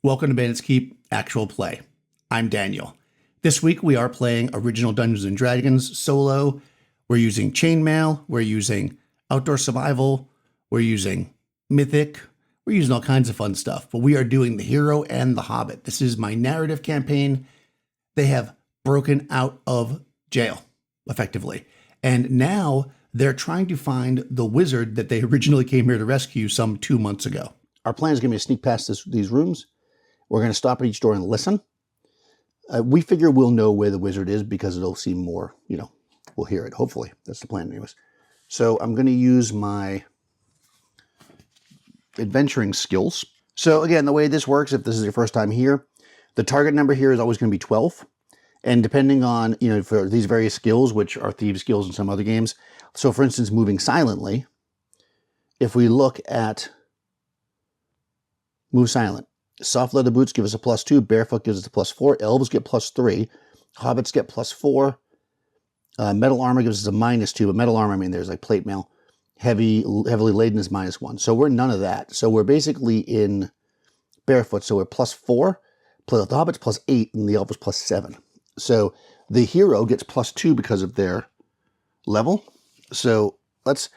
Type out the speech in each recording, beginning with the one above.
Welcome to Bandit's Keep Actual Play. I'm Daniel. This week we are playing original Dungeons & Dragons solo. We're using Chainmail, we're using Outdoor Survival, we're using Mythic, we're using all kinds of fun stuff, but we are doing the hero and the Hobbit. This is my narrative campaign. They have broken out of jail, effectively. And now they're trying to find the wizard that they originally came here to rescue some 2 months ago. Our plan is going to be to sneak past these rooms. We're going to stop at each door and listen. We figure we'll know where the wizard is because it'll seem more, we'll hear it. Hopefully. That's the plan anyways. So I'm going to use my adventuring skills. So again, the way this works, if this is your first time here, the target number here is always going to be 12. And depending on, for these various skills, which are thieves skills in some other games. So for instance, moving silently, if we look at move silent, soft leather boots give us a +2. Barefoot gives us a +4. Elves get +3. Hobbits get +4. Metal armor gives us a -2. But metal armor, there's like plate mail. Heavily laden is -1. So we're none of that. So we're basically in barefoot. So we're +4. The Hobbit's +8 and the elf is +7. So the hero gets +2 because of their level. So I'm just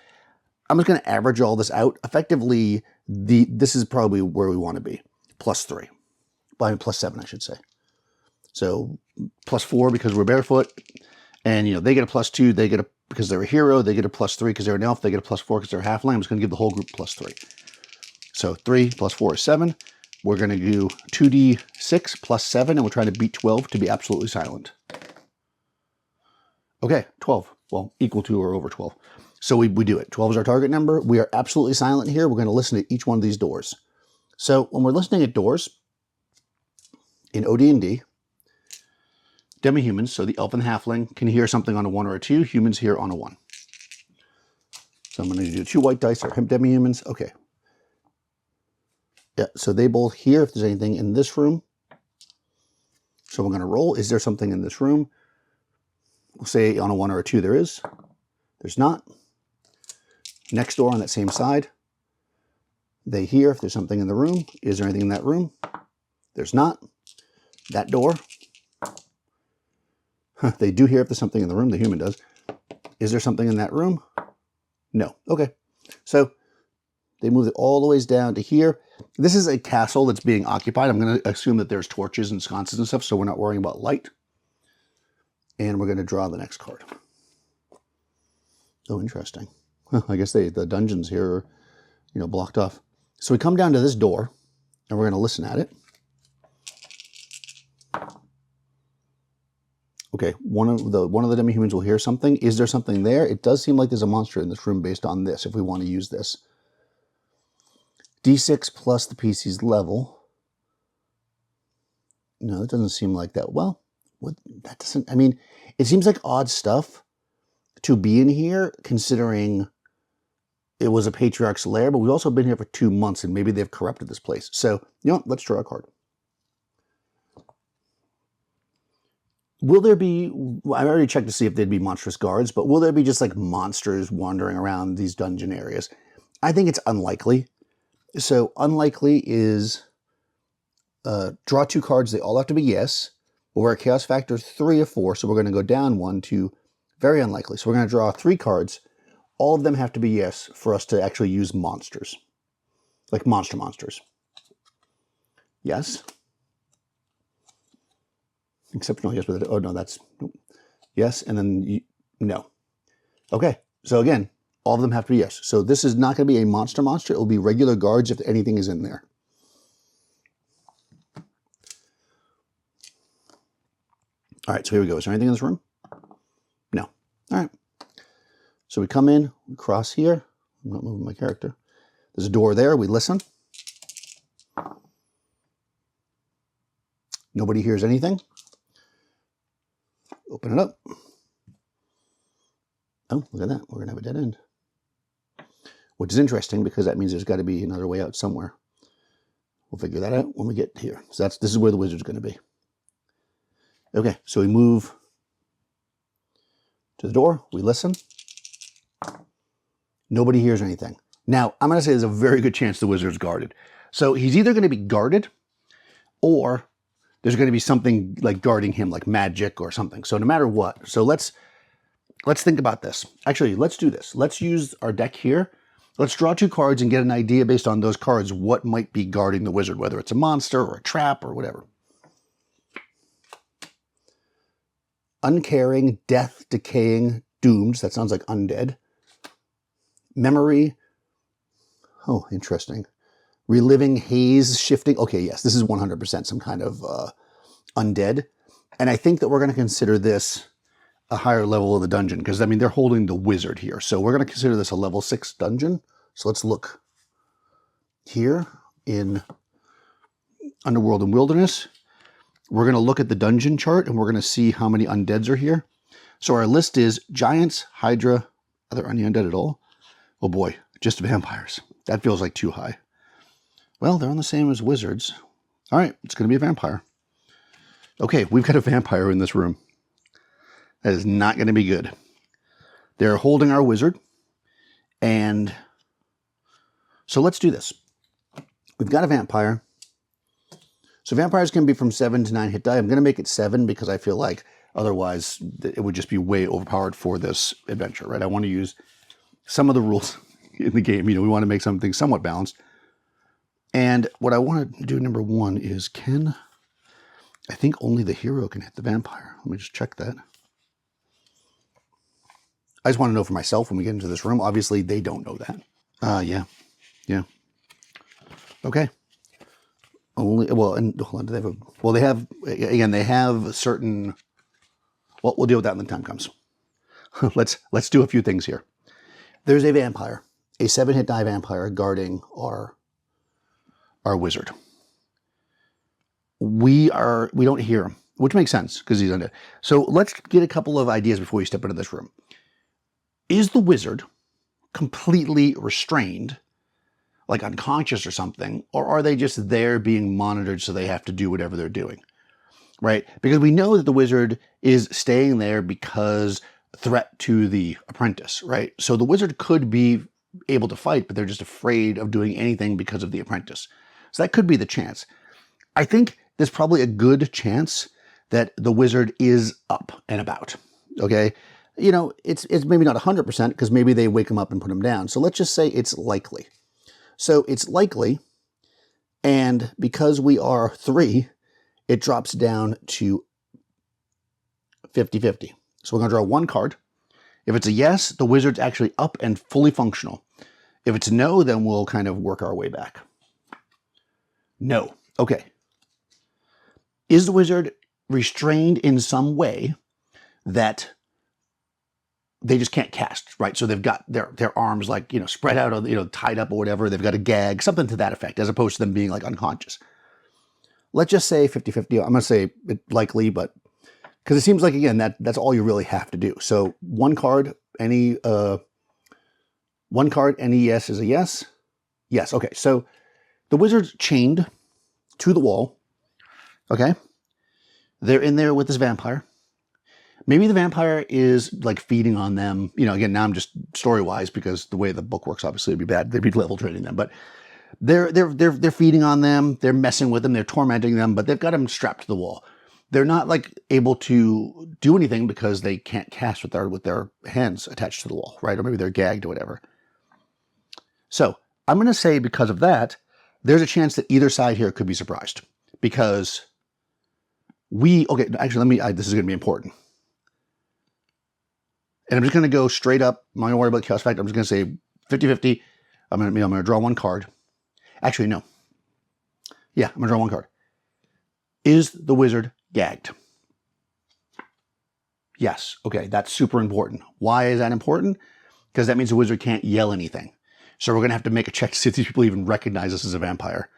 going to average all this out. Effectively, this is probably where we want to be. +3. +7, I should say. So +4 because we're barefoot. And, they get a +2. They get because they're a hero. They get a +3 because they're an elf. They get a +4 because they're a halfling. I'm just going to give the whole group +3. So 3 + 4 is 7. We're going to do 2d6 +7. And we're trying to beat 12 to be absolutely silent. Okay, 12. Well, equal to or over 12. So we do it. 12 is our target number. We are absolutely silent here. We're going to listen to each one of these doors. So when we're listening at doors, in OD&D, demi-humans, so the elf and the halfling, can hear something on a 1 or a 2. Humans hear on a 1. So I'm going to do 2 white dice or demi-humans. Okay. Yeah, so they both hear if there's anything in this room. So we're going to roll. Is there something in this room? We'll say on a 1 or a 2 there is. There's not. Next door on that same side. They hear if there's something in the room. Is there anything in that room? There's not. That door. They do hear if there's something in the room. The human does. Is there something in that room? No. Okay. So they move it all the ways down to here. This is a castle that's being occupied. I'm going to assume that there's torches and sconces and stuff, so we're not worrying about light. And we're going to draw the next card. Oh, interesting. I guess the dungeons here are, blocked off. So we come down to this door, and we're going to listen at it. Okay, one of the demi-humans will hear something. Is there something there? It does seem like there's a monster in this room based on this, if we want to use this. D6 plus the PC's level. No, it doesn't seem like that. Well, that doesn't, it seems like odd stuff to be in here, considering it was a patriarch's lair, but we've also been here for 2 months, and maybe they've corrupted this place. So, let's draw a card. Will there be, I already checked to see if there'd be monstrous guards, but will there be just like monsters wandering around these dungeon areas? I think it's unlikely. So unlikely is draw 2 cards. They all have to be yes. But we're at chaos factor 3 or 4, so we're going to go down 1 to very unlikely. So we're going to draw 3 cards. All of them have to be yes for us to actually use monsters. Like monsters. Yes. Exceptional yes with it. Oh, no, that's nope. Yes, and then no. Okay, so again, all of them have to be yes. So this is not going to be a monster. It will be regular guards if anything is in there. All right, so here we go. Is there anything in this room? No. All right. So we come in, we cross here. I'm not moving my character. There's a door there. We listen. Nobody hears anything. Open it up. Oh, look at that. We're going to have a dead end. Which is interesting because that means there's got to be another way out somewhere. We'll figure that out when we get here. So this is where the wizard's going to be. Okay, so we move to the door. We listen. Nobody hears anything. Now, I'm going to say there's a very good chance the wizard's guarded. So he's either going to be guarded or there's going to be something like guarding him, like magic or something. So no matter what. So let's think about this. Actually, let's do this. Let's use our deck here. Let's draw 2 cards and get an idea based on those cards what might be guarding the wizard, whether it's a monster or a trap or whatever. Uncaring, death, decaying, doomed. That sounds like undead. Memory. Oh, interesting. Reliving, haze, shifting. Okay, yes, this is 100% some kind of undead. And I think that we're going to consider this a higher level of the dungeon because, I mean, they're holding the wizard here. So we're going to consider this a level 6 dungeon. So let's look here in Underworld and Wilderness. We're going to look at the dungeon chart and we're going to see how many undeads are here. So our list is giants, hydra. Are there any undead at all? Oh boy, just vampires. That feels like too high. Well, they're on the same as wizards. All right, it's going to be a vampire. Okay, we've got a vampire in this room. That is not going to be good. They're holding our wizard. And so let's do this. We've got a vampire. So vampires can be from 7 to 9 hit die. I'm going to make it 7 because I feel like otherwise it would just be way overpowered for this adventure, right? I want to use some of the rules in the game. You know, we want to make something somewhat balanced. And what I want to do, number 1, is I think only the hero can hit the vampire. Let me just check that. I just want to know for myself when we get into this room. Obviously, they don't know that. Yeah. Okay. Only, well, and hold on, do they have a, well, they have certain, well, we'll deal with that when the time comes. Let's do a few things here. There's a vampire, a 7-hit die vampire guarding our wizard. We don't hear him, which makes sense because he's undead. So let's get a couple of ideas before we step into this room. Is the wizard completely restrained, like unconscious or something, or are they just there being monitored so they have to do whatever they're doing, right? Because we know that the wizard is staying there because threat to the apprentice, right? So the wizard could be able to fight, but they're just afraid of doing anything because of the apprentice. So that could be the chance. I think there's probably a good chance that the wizard is up and about, okay? You know, it's maybe not 100% because maybe they wake him up and put him down. So let's just say it's likely. So it's likely, and because we are 3, it drops down to 50-50. So we're going to draw 1 card. If it's a yes, the wizard's actually up and fully functional. If it's no, then we'll kind of work our way back. No. Okay. Is the wizard restrained in some way that they just can't cast, right? So they've got their arms like, spread out or, tied up or whatever. They've got a gag, something to that effect, as opposed to them being like unconscious. Let's just say 50-50. I'm going to say it likely, but because it seems like, again, that's all you really have to do. So 1 card, any yes is a yes. Yes. Okay. So the wizard's chained to the wall. Okay. They're in there with this vampire. Maybe the vampire is like feeding on them. Again, now I'm just story-wise because the way the book works, obviously, it'd be bad. They'd be level trading them, but they're feeding on them. They're messing with them. They're tormenting them, but they've got them strapped to the wall. They're not like able to do anything because they can't cast with their hands attached to the wall, right? Or maybe they're gagged or whatever. So I'm going to say because of that, there's a chance that either side here could be surprised because actually, this is going to be important. And I'm just going to go straight up. I'm not going to worry about chaos factor. I'm just going to say 50-50. I'm going to draw 1 card. Actually, no. Yeah, I'm going to draw 1 card. Is the wizard gagged? Yes. Okay, that's super important. Why is that important? Because that means the wizard can't yell anything. So we're going to have to make a check to see if these people even recognize this as a vampire.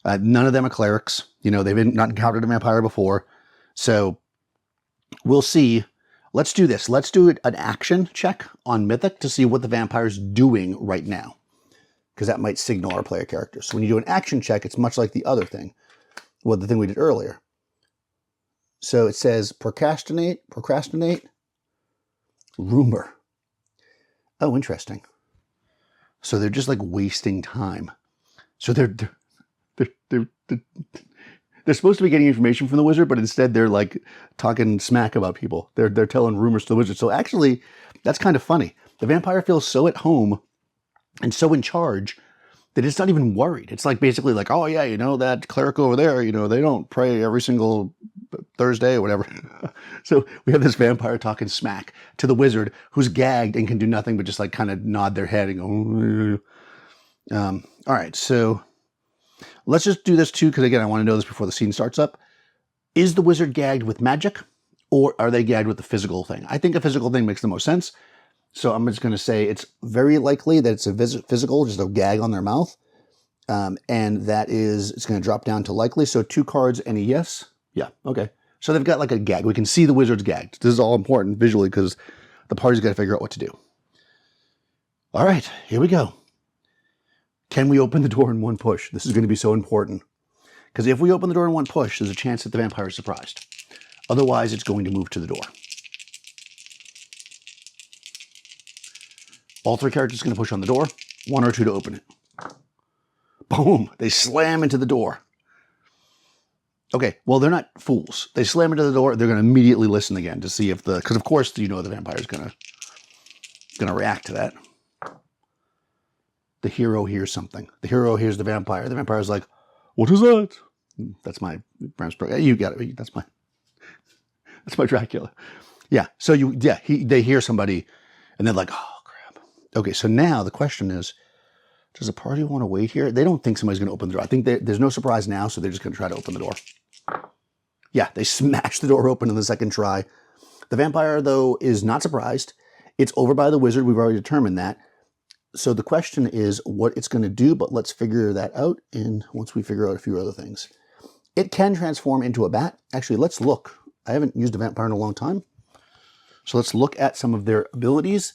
None of them are clerics. They've not encountered a vampire before. So we'll see. Let's do this. Let's do an action check on Mythic to see what the vampire's doing right now, because that might signal our player character. So when you do an action check, it's much like the other thing, the thing we did earlier. So it says procrastinate, rumor. Oh, interesting. So they're just like wasting time. So they're they're supposed to be getting information from the wizard, but instead they're like talking smack about people. They're telling rumors to the wizard. So actually, that's kind of funny. The vampire feels so at home and so in charge that it's not even worried. It's like basically like, oh yeah, you know, that cleric over there, you know, they don't pray every single Thursday or whatever. So we have this vampire talking smack to the wizard who's gagged and can do nothing but just like kind of nod their head and go, all right, so let's just do this too, because again, I want to know this before the scene starts up. Is the wizard gagged with magic, or are they gagged with the physical thing? I think a physical thing makes the most sense. So I'm just going to say it's very likely that it's a physical, just a gag on their mouth. And that is, it's going to drop down to likely. So 2 cards and a yes. Yeah, okay. So they've got like a gag. We can see the wizard's gagged. This is all important visually because the party's got to figure out what to do. All right, here we go. Can we open the door in one push? This is going to be so important. Because if we open the door in one push, there's a chance that the vampire is surprised. Otherwise, it's going to move to the door. All 3 characters are going to push on the door. 1 or 2 to open it. Boom! They slam into the door. Okay, well, they're not fools. They slam into the door. They're going to immediately listen again to see if the... Because, of course, you know the vampire is going to react to that. The hero hears something. The hero hears the vampire. The vampire's like, what is that? That's my... You got it. That's my Dracula. Yeah, so they hear somebody, and they're like, oh, okay, so now the question is, does the party want to wait here? They don't think somebody's going to open the door. I think there's no surprise now, so they're just going to try to open the door. Yeah, they smash the door open in the second try. The vampire, though, is not surprised. It's over by the wizard. We've already determined that. So the question is what it's going to do, but let's figure that out once we figure out a few other things. It can transform into a bat. Actually, let's look. I haven't used a vampire in a long time. So let's look at some of their abilities.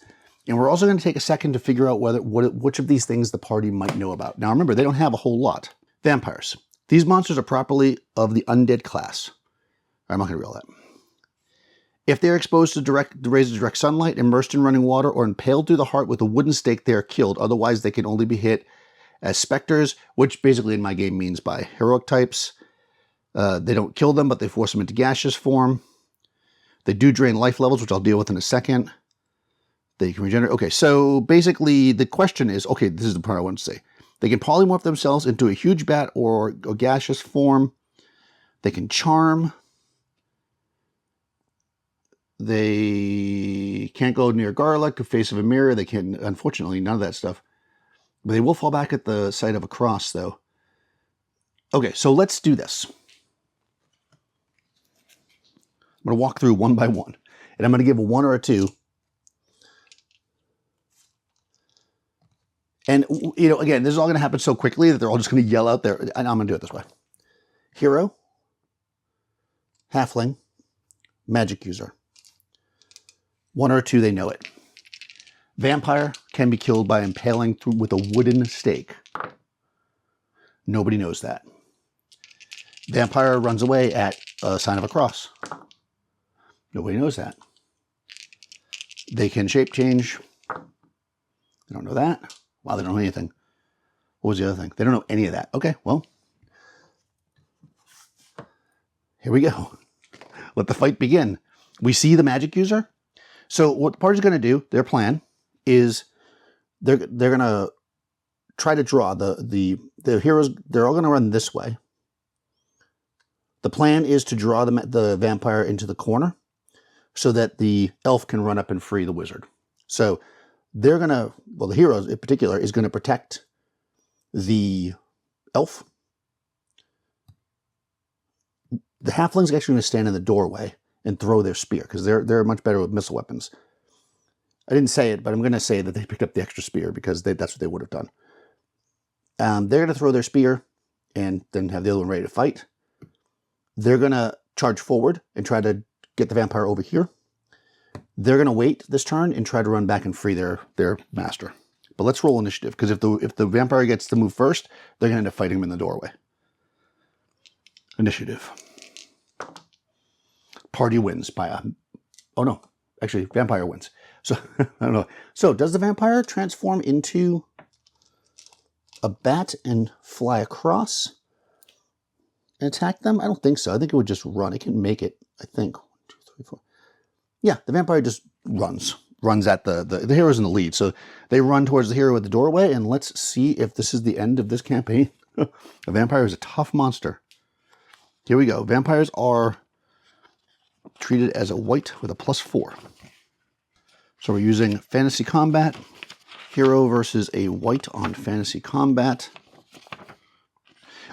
And we're also going to take a second to figure out which of these things the party might know about. Now remember, they don't have a whole lot. Vampires. These monsters are properly of the undead class. I'm not going to reveal that. If they're exposed to the rays of direct sunlight, immersed in running water, or impaled through the heart with a wooden stake, they are killed. Otherwise, they can only be hit as specters, which basically in my game means by heroic types. They don't kill them, but they force them into gaseous form. They do drain life levels, which I'll deal with in a second. They can regenerate. Okay, so basically the question is, okay, this is the part I want to say. They can polymorph themselves into a huge bat or a gaseous form. They can charm. They can't go near garlic, a face of a mirror. They can, unfortunately, none of that stuff. But they will fall back at the sight of a cross, though. Okay, so let's do this. I'm going to walk through one by one. And I'm going to give a 1 or a 2. And, you know, again, this is all going to happen so quickly that they're all just going to yell out there. And I'm going to do it this way. Hero, halfling, magic user. 1 or 2, they know it. Vampire can be killed by impaling with a wooden stake. Nobody knows that. Vampire runs away at a sign of a cross. Nobody knows that. They can shape change. They don't know that. Wow, they don't know anything. What was the other thing? They don't know any of that. Okay, well. Here we go. Let the fight begin. We see the magic user. So what the party's going to do, their plan, is they're going to try to draw the heroes. They're all going to run this way. The plan is to draw the vampire into the corner so that the elf can run up and free the wizard. So they're going to, well, the hero in particular is going to protect the elf. The halfling's actually going to stand in the doorway and throw their spear because they're much better with missile weapons. I didn't say it, but I'm going to say that they picked up the extra spear because that's what they would have done. They're going to throw their spear and then have the other one ready to fight. They're going to charge forward and try to get the vampire over here. They're going to wait this turn and try to run back and free their master. But let's roll initiative, because if the vampire gets to move first, they're going to end up fighting him in the doorway. Initiative. Party wins by a... Oh, no. Actually, vampire wins. So, I don't know. So, does the vampire transform into a bat and fly across? and attack them? I don't think so. I think it would just run. It can make it, I think. 1, 2, 3, 4. Yeah, the vampire just runs at the hero's in the lead. So they run towards the hero at the doorway, and let's see if this is the end of this campaign. A vampire is a tough monster. Here we go. Vampires are treated as a white with a +4. So we're using fantasy combat. Hero versus a white on fantasy combat.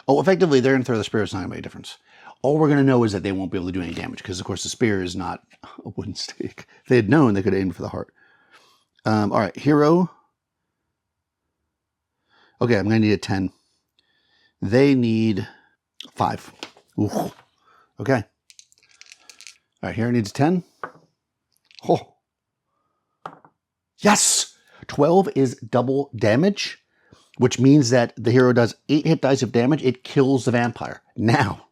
Oh, effectively, they're going to throw the spear. It's not going to make a difference. All we're going to know is that they won't be able to do any damage because, of course, the spear is not a wooden stake. If they had known, they could have aimed for the heart. All right, hero. Okay, I'm going to need a 10. They need 5. Ooh. Okay. All right, hero needs a 10. Oh. Yes! 12 is double damage, which means that the hero does 8 hit dice of damage. It kills the vampire. Now,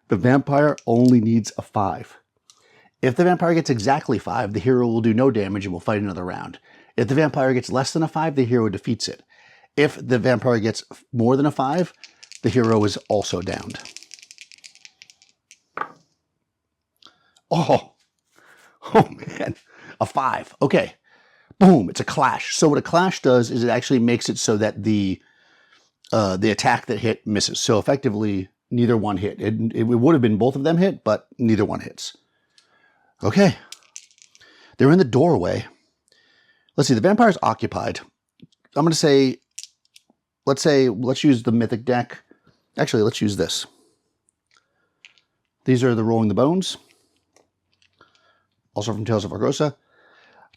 the vampire only needs a 5. If the vampire gets exactly 5, the hero will do no damage and will fight another round. If the vampire gets less than a 5, the hero defeats it. If the vampire gets more than a 5, the hero is also downed. Oh man, a 5. Okay. Boom, it's a clash. So what a clash does is it actually makes it so that the attack that hit misses. So effectively, neither one hit. It would have been both of them hit, but neither one hits. Okay. They're in the doorway. Let's see, the vampire's occupied. I'm going to say, let's use the mythic deck. Actually, let's use this. These are the Rolling the Bones. Also from Tales of Argosa.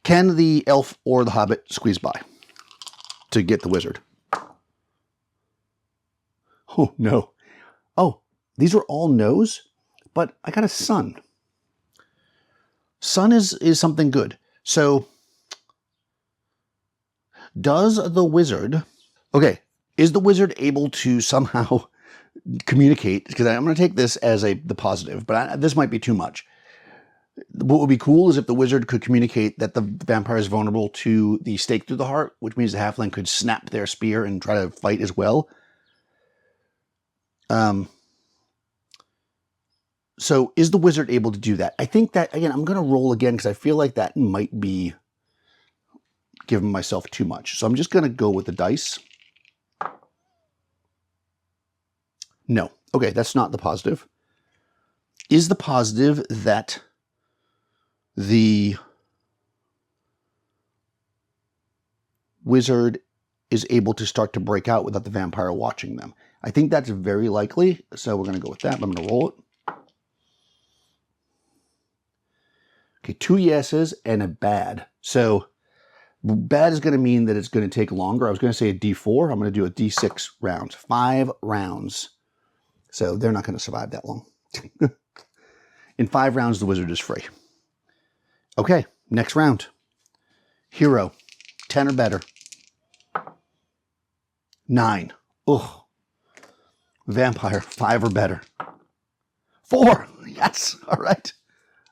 Can the elf or the hobbit squeeze by to get the wizard? Oh, no. Oh, these are all no's, but I got a sun. Sun is something good. So, does the wizard... Okay, is the wizard able to somehow communicate? Because I'm going to take this as the positive, but this might be too much. What would be cool is if the wizard could communicate that the vampire is vulnerable to the stake through the heart, which means the halfling could snap their spear and try to fight as well. So is the wizard able to do that? I think that, again, I'm going to roll again because I feel like that might be giving myself too much. So I'm just going to go with the dice. No. Okay, that's not the positive. Is the positive that the wizard is able to start to break out without the vampire watching them? I think that's very likely, so we're going to go with that. I'm going to roll it. Okay, 2 yeses and a bad. So bad is going to mean that it's going to take longer. I was going to say a D4. I'm going to do a D6 rounds. 5 rounds. So they're not going to survive that long. In 5 rounds, the wizard is free. Okay, next round. Hero, 10 or better. 9. Ugh. Vampire, 5 or better. 4. Yes. All right.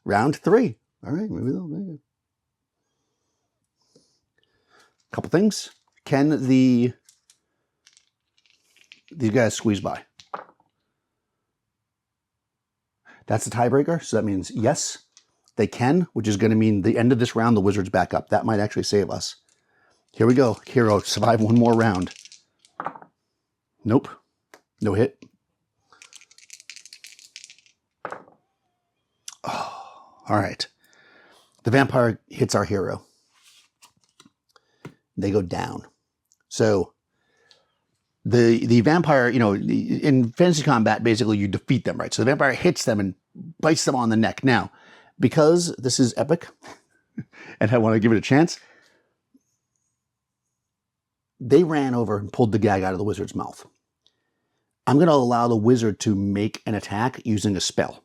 Round 3. All right. Maybe they'll make it. Couple things. Can these guys squeeze by? That's the tiebreaker. So that means yes, they can, which is going to mean the end of this round, the wizard's back up. That might actually save us. Here we go. Hero, survive one more round. Nope. No hit. Oh, all right. The vampire hits our hero. They go down. So the vampire, you know, in fantasy combat, basically you defeat them, right? So the vampire hits them and bites them on the neck. Now, because this is epic, and I want to give it a chance, they ran over and pulled the gag out of the wizard's mouth. I'm going to allow the wizard to make an attack using a spell.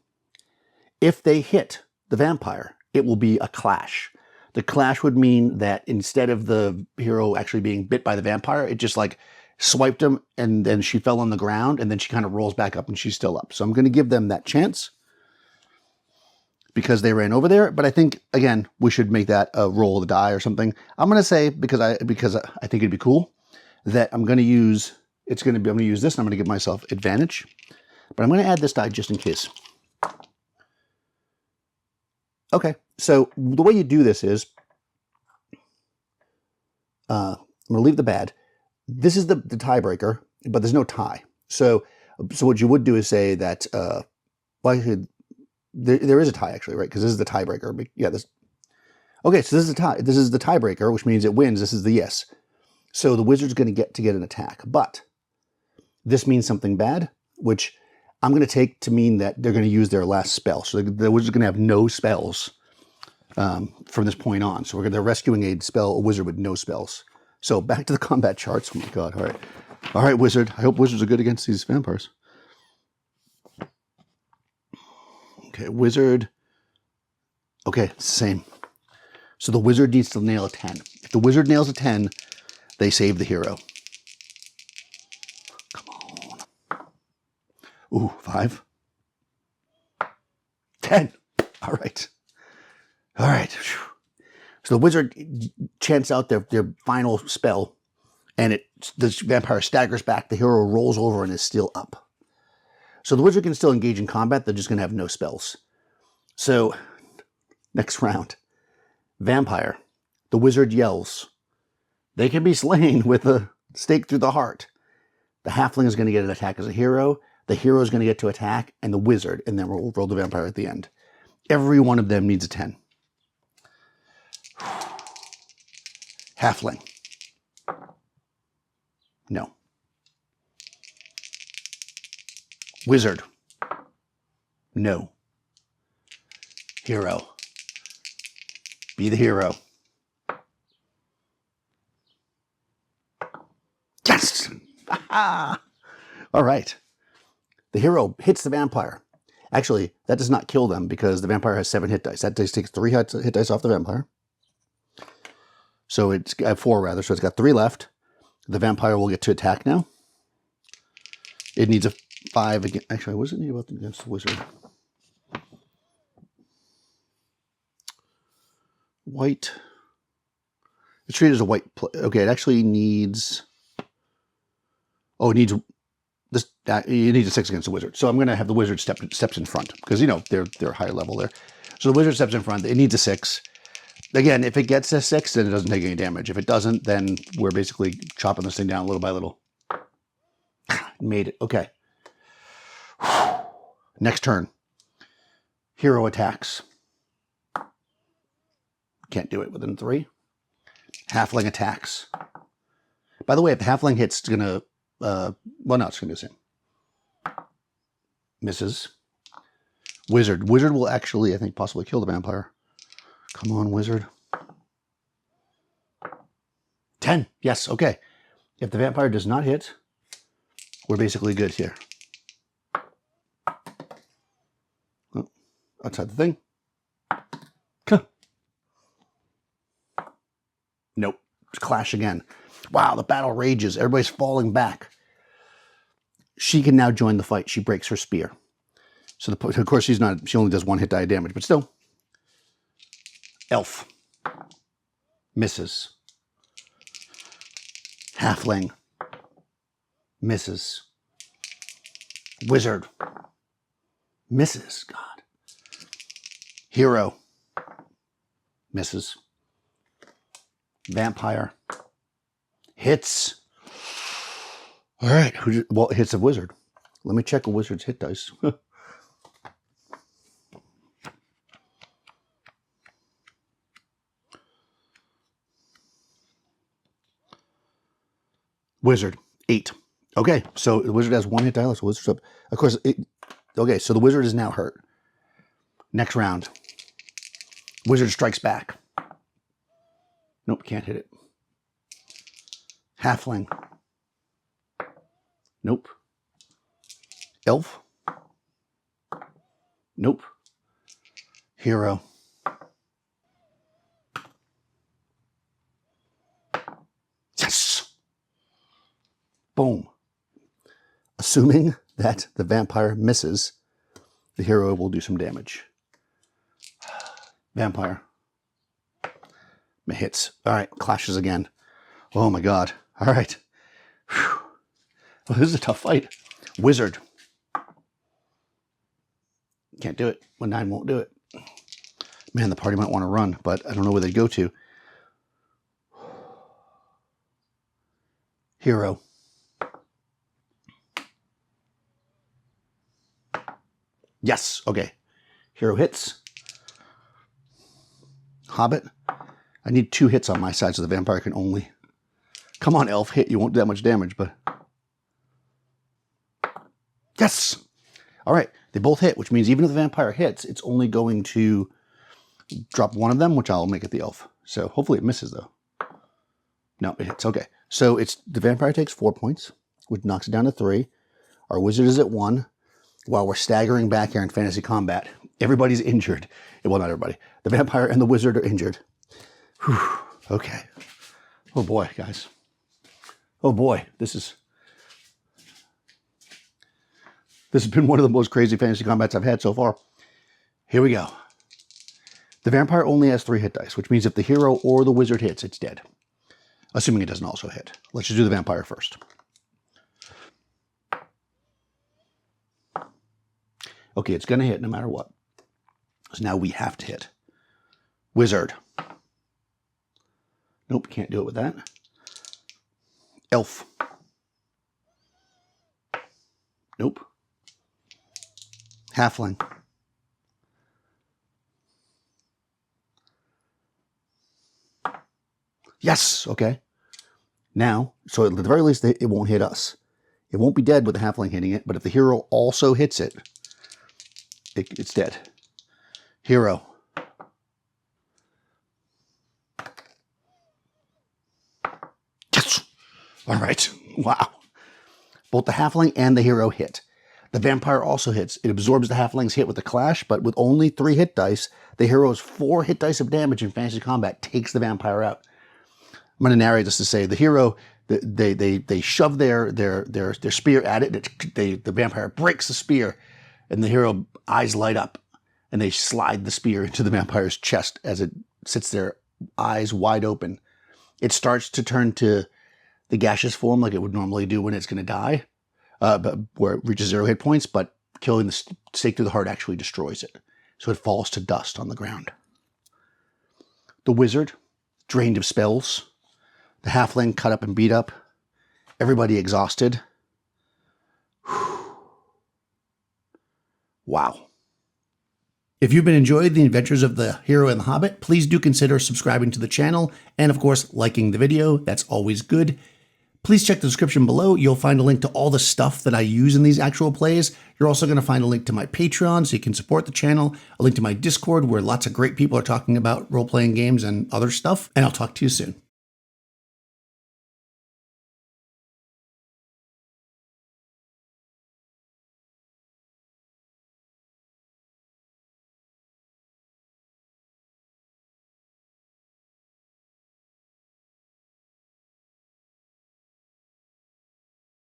If they hit the vampire, it will be a clash. The clash would mean that instead of the hero actually being bit by the vampire, it just like swiped him and then she fell on the ground and then she kind of rolls back up and she's still up. So I'm going to give them that chance because they ran over there. But I think, again, we should make that a roll of the die or something. I'm going to say, because I think it'd be cool, that I'm going to use this and I'm going to give myself advantage. But I'm going to add this die just in case. Okay, so the way you do this is, I'm going to leave the bad. This is the tiebreaker, but there's no tie. So what you would do is say that, well, actually, there is a tie actually, right? Because this is the tiebreaker. Yeah, this. Okay, so this is a tie. This is the tiebreaker, which means it wins. This is the yes. So the wizard's going to get an attack, but this means something bad, which I'm going to take to mean that they're going to use their last spell. So the wizard's going to have no spells from this point on. So they're rescuing a wizard with no spells. So back to the combat charts. Oh my god, all right. All right, wizard. I hope wizards are good against these vampires. Okay, wizard. Okay, same. So the wizard needs to nail a 10. If the wizard nails a 10, they save the hero. Come on. Ooh, 5. 10. All right. All right. So the wizard chants out their final spell, and the vampire staggers back. The hero rolls over and is still up. So the wizard can still engage in combat. They're just going to have no spells. So next round. Vampire. The wizard yells. They can be slain with a stake through the heart. The halfling is going to get an attack as a hero. The hero is going to get to attack, and the wizard, and then we'll roll the vampire at the end. Every one of them needs a 10. Halfling. No. Wizard. No. Hero. Be the hero. Yes! All right. The hero hits the vampire. Actually, that does not kill them because the vampire has 7 hit dice. That dice takes 3 hit dice off the vampire. So it's got 4 rather, so it's got 3 left. The vampire will get to attack now. It needs a 5 again. Actually, what does it need against the wizard? White. It's treated as a white. Okay, it actually needs. Oh, it needs this. It needs a 6 against the wizard. So I'm going to have the wizard steps in front because they're higher level there. So the wizard steps in front. It needs a 6. Again, if it gets a 6, then it doesn't take any damage. If it doesn't, then we're basically chopping this thing down little by little. Made it. Okay. Next turn. Hero attacks. Can't do it within 3. Halfling attacks. By the way, if the halfling hits, it's going to... well, no, it's going to be the same. Misses. Wizard. Wizard will actually, I think, possibly kill the vampire. Come on, wizard. 10. Yes, okay. If the vampire does not hit, we're basically good here. Oh, outside the thing. Nope. Clash again. Wow, the battle rages. Everybody's falling back. She can now join the fight. She breaks her spear. So, of course, she only does 1 hit die damage, but still. Elf. Misses. Halfling. Misses. Wizard. Misses. God. Hero. Misses. Vampire. Hits. All right. Well, it hits a wizard. Let me check a wizard's hit dice. Wizard. 8. Okay. So the wizard has 1 hit die. So wizard's up. Of course. Okay. So the wizard is now hurt. Next round. Wizard strikes back. Nope, can't hit it. Halfling. Nope. Elf. Nope. Hero. Yes! Boom. Assuming that the vampire misses, the hero will do some damage. Vampire. Hits. All right, clashes again. Oh my god. All right. Well, this is a tough fight. Wizard. Can't do it. 1-9 won't do it. Man, the party might want to run, but I don't know where they'd go to. Hero. Yes, okay. Hero hits. Hobbit. I need 2 hits on my side so the vampire can only... Come on, elf, hit. You won't do that much damage, but... Yes! All right, they both hit, which means even if the vampire hits, it's only going to drop one of them, which I'll make it the elf. So hopefully it misses, though. No, it hits. Okay, so it's the vampire takes 4 points, which knocks it down to 3. Our wizard is at 1. While we're staggering back here in fantasy combat, everybody's injured. Well, not everybody. The vampire and the wizard are injured. Whew. Okay. Oh boy, guys. Oh boy, this has been one of the most crazy fantasy combats I've had so far. Here we go. The vampire only has 3 hit dice, which means if the hero or the wizard hits, it's dead. Assuming it doesn't also hit. Let's just do the vampire first. Okay, it's going to hit no matter what. So now we have to hit. Wizard. Nope, can't do it with that. Elf. Nope. Halfling. Yes, okay. Now, so at the very least, it won't hit us. It won't be dead with the halfling hitting it, but if the hero also hits it, it's dead. Hero. Yes! All right. Wow. Both the halfling and the hero hit. The vampire also hits. It absorbs the halfling's hit with the clash, but with only 3 hit dice, the hero's 4 hit dice of damage in fantasy combat takes the vampire out. I'm going to narrate this to say the hero, they shove their spear at it. The vampire breaks the spear, and the hero eyes light up, and they slide the spear into the vampire's chest as it sits there, eyes wide open. It starts to turn to the gaseous form like it would normally do when it's going to die, but where it reaches 0 hit points, but killing the stake through the heart actually destroys it. So it falls to dust on the ground. The wizard, drained of spells. The halfling cut up and beat up. Everybody exhausted. Whew. Wow. If you've been enjoying the adventures of the hero and the hobbit, please do consider subscribing to the channel and, of course, liking the video. That's always good. Please check the description below. You'll find a link to all the stuff that I use in these actual plays. You're also going to find a link to my Patreon so you can support the channel, a link to my Discord where lots of great people are talking about role-playing games and other stuff, and I'll talk to you soon.